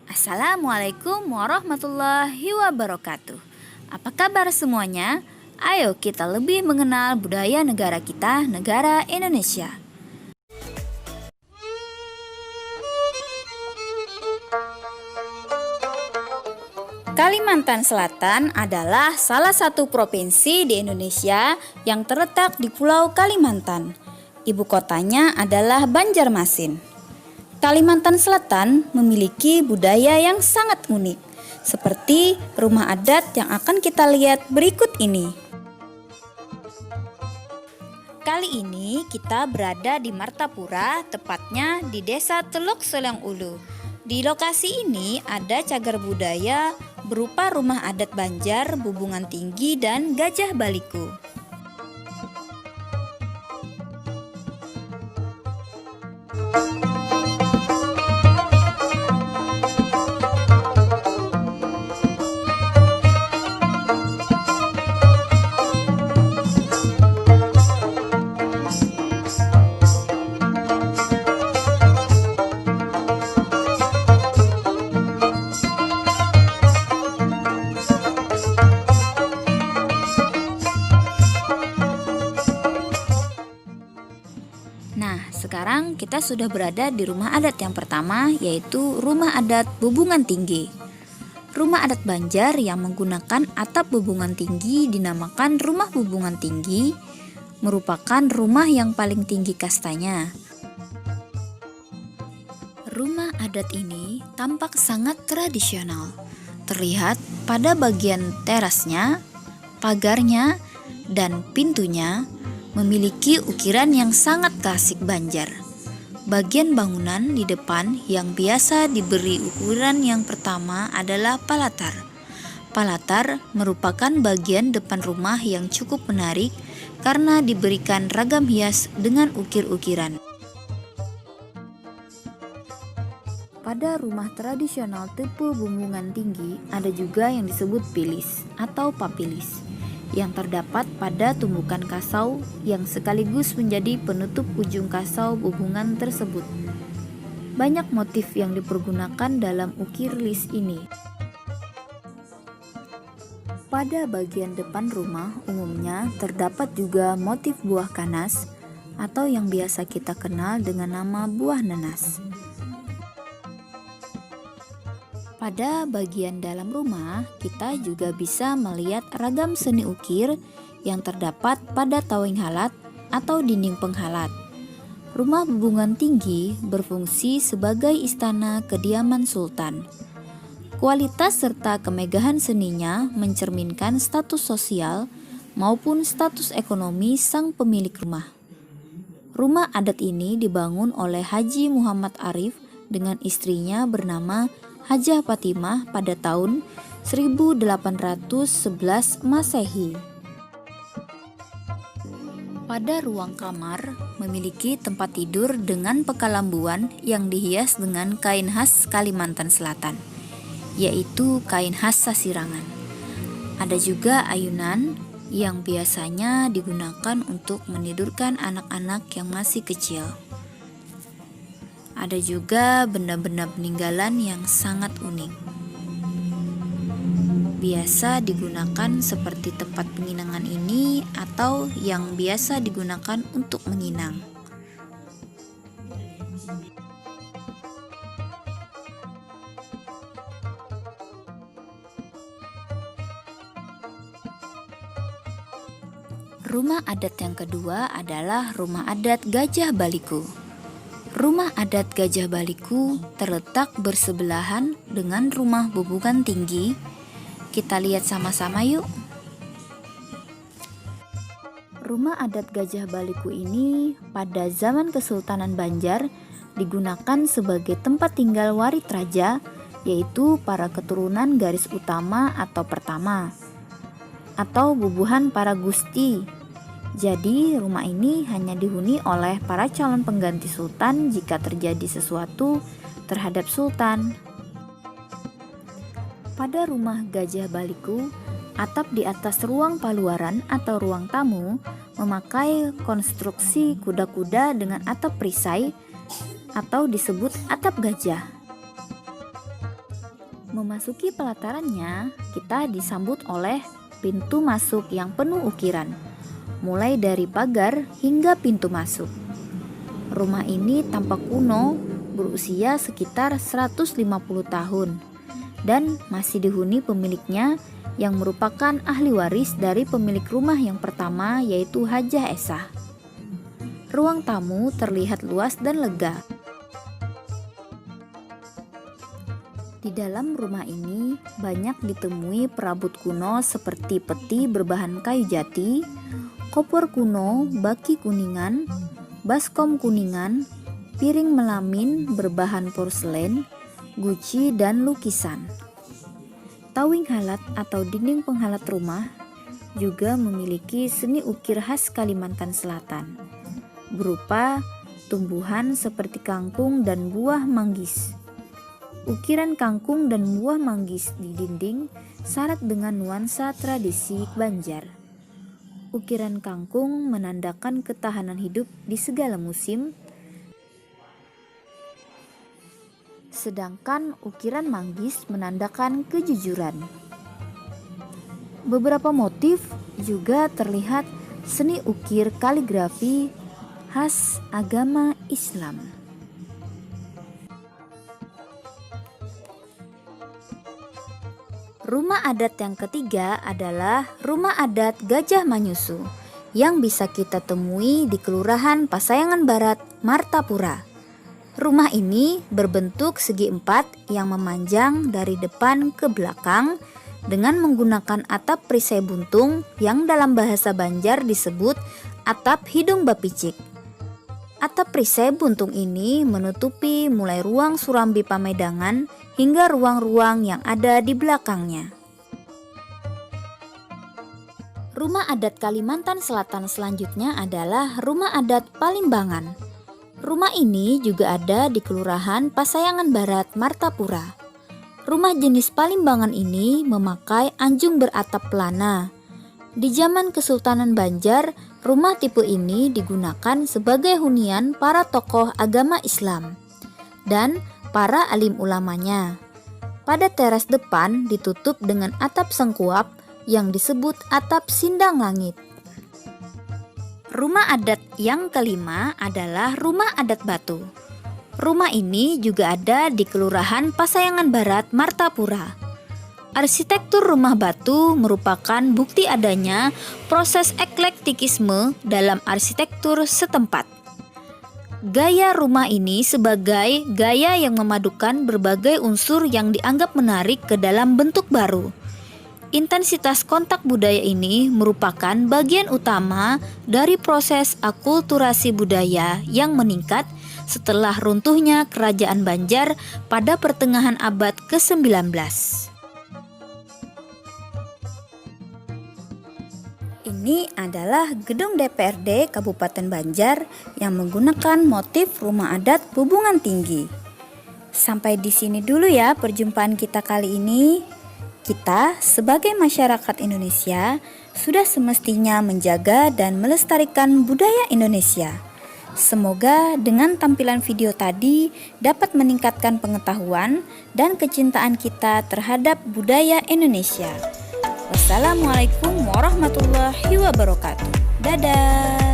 Assalamualaikum warahmatullahi wabarakatuh. Apa kabar semuanya? Ayo kita lebih mengenal budaya negara kita, negara Indonesia. Kalimantan Selatan adalah salah satu provinsi di Indonesia yang terletak di Pulau Kalimantan. Ibu kotanya adalah Banjarmasin. Kalimantan Selatan memiliki budaya yang sangat unik, seperti rumah adat yang akan kita lihat berikut ini. Kali ini kita berada di Martapura, tepatnya di Desa Teluk Selong Ulu. Di lokasi ini ada cagar budaya berupa rumah adat Banjar, Bubungan Tinggi, dan Gajah Baliku. Nah, sekarang kita sudah berada di rumah adat yang pertama, yaitu rumah adat Bubungan Tinggi. Rumah adat Banjar yang menggunakan atap bubungan tinggi dinamakan rumah bubungan tinggi, merupakan rumah yang paling tinggi kastanya. Rumah adat ini tampak sangat tradisional, terlihat pada bagian terasnya, pagarnya, dan pintunya memiliki ukiran yang sangat klasik Banjar. Bagian bangunan di depan yang biasa diberi ukuran yang pertama adalah palatar. Palatar merupakan bagian depan rumah yang cukup menarik karena diberikan ragam hias dengan ukir-ukiran. Pada rumah tradisional tipe Bubungan Tinggi ada juga yang disebut pilis atau papilis, yang terdapat pada tumbukan kasau yang sekaligus menjadi penutup ujung kasau bubungan tersebut. Banyak motif yang dipergunakan dalam ukir lis ini. Pada bagian depan rumah umumnya terdapat juga motif buah kanas atau yang biasa kita kenal dengan nama buah nanas. Pada bagian dalam rumah, kita juga bisa melihat ragam seni ukir yang terdapat pada tawing halat atau dinding penghalat. Rumah Bubungan Tinggi berfungsi sebagai istana kediaman sultan. Kualitas serta kemegahan seninya mencerminkan status sosial maupun status ekonomi sang pemilik rumah. Rumah adat ini dibangun oleh Haji Muhammad Arif dengan istrinya bernama Hajah Fatimah pada tahun 1811 Masehi. Pada ruang kamar memiliki tempat tidur dengan pekalambuan yang dihias dengan kain khas Kalimantan Selatan, yaitu kain khas Sasirangan. Ada juga ayunan yang biasanya digunakan untuk menidurkan anak-anak yang masih kecil. Ada juga benda-benda peninggalan yang sangat unik. Biasa digunakan seperti tempat penginangan ini atau yang biasa digunakan untuk menginang. Rumah adat yang kedua adalah rumah adat Gajah Baliku. Rumah adat Gajah Baliku terletak bersebelahan dengan rumah Bubungan Tinggi. Kita lihat sama-sama yuk. Rumah adat Gajah Baliku ini pada zaman Kesultanan Banjar digunakan sebagai tempat tinggal warit raja, yaitu para keturunan garis utama atau pertama, atau bubuhan para gusti. Jadi rumah ini hanya dihuni oleh para calon pengganti sultan jika terjadi sesuatu terhadap sultan. Pada rumah Gajah Baliku, atap di atas ruang paluaran atau ruang tamu memakai konstruksi kuda-kuda dengan atap perisai atau disebut atap gajah. Memasuki pelatarannya, kita disambut oleh pintu masuk yang penuh ukiran, mulai dari pagar hingga pintu masuk. Rumah ini tampak kuno, berusia sekitar 150 tahun, dan masih dihuni pemiliknya yang merupakan ahli waris dari pemilik rumah yang pertama, yaitu Hajah Esah. Ruang tamu terlihat luas dan lega. Di dalam rumah ini banyak ditemui perabot kuno seperti peti berbahan kayu jati, kompor kuno, baki kuningan, baskom kuningan, piring melamin berbahan porselen, guci, dan lukisan. Tawing halat atau dinding penghalat rumah juga memiliki seni ukir khas Kalimantan Selatan, berupa tumbuhan seperti kangkung dan buah manggis. Ukiran kangkung dan buah manggis di dinding syarat dengan nuansa tradisi Banjar. Ukiran kangkung menandakan ketahanan hidup di segala musim, sedangkan ukiran manggis menandakan kejujuran. Beberapa motif juga terlihat seni ukir kaligrafi khas agama Islam. Rumah adat yang ketiga adalah Rumah Adat Gajah Manyusu yang bisa kita temui di Kelurahan Pasayangan Barat, Martapura. Rumah ini berbentuk segi empat yang memanjang dari depan ke belakang dengan menggunakan atap perisai buntung yang dalam bahasa Banjar disebut atap hidung bapicik. Atap perisai buntung ini menutupi mulai ruang Surambi Pamedangan hingga ruang-ruang yang ada di belakangnya. Rumah adat Kalimantan Selatan selanjutnya adalah Rumah Adat Palimbangan. Rumah ini juga ada di Kelurahan Pasayangan Barat, Martapura. Rumah jenis Palimbangan ini memakai anjung beratap pelana. Di zaman Kesultanan Banjar, rumah tipe ini digunakan sebagai hunian para tokoh agama Islam dan para alim ulamanya. Pada teras depan ditutup dengan atap sengkuap yang disebut atap sindang langit. Rumah adat yang kelima adalah Rumah Adat Batu. Rumah ini juga ada di Kelurahan Pasayangan Barat, Martapura. Arsitektur rumah batu merupakan bukti adanya proses eklektikisme dalam arsitektur setempat. Gaya rumah ini sebagai gaya yang memadukan berbagai unsur yang dianggap menarik ke dalam bentuk baru. Intensitas kontak budaya ini merupakan bagian utama dari proses akulturasi budaya yang meningkat setelah runtuhnya Kerajaan Banjar pada pertengahan abad ke-19. Ini adalah gedung DPRD Kabupaten Banjar yang menggunakan motif rumah adat Bubungan Tinggi. Sampai di sini dulu ya perjumpaan kita kali ini. Kita sebagai masyarakat Indonesia sudah semestinya menjaga dan melestarikan budaya Indonesia. Semoga dengan tampilan video tadi dapat meningkatkan pengetahuan dan kecintaan kita terhadap budaya Indonesia. Wassalamualaikum warahmatullahi wabarakatuh. Dadah.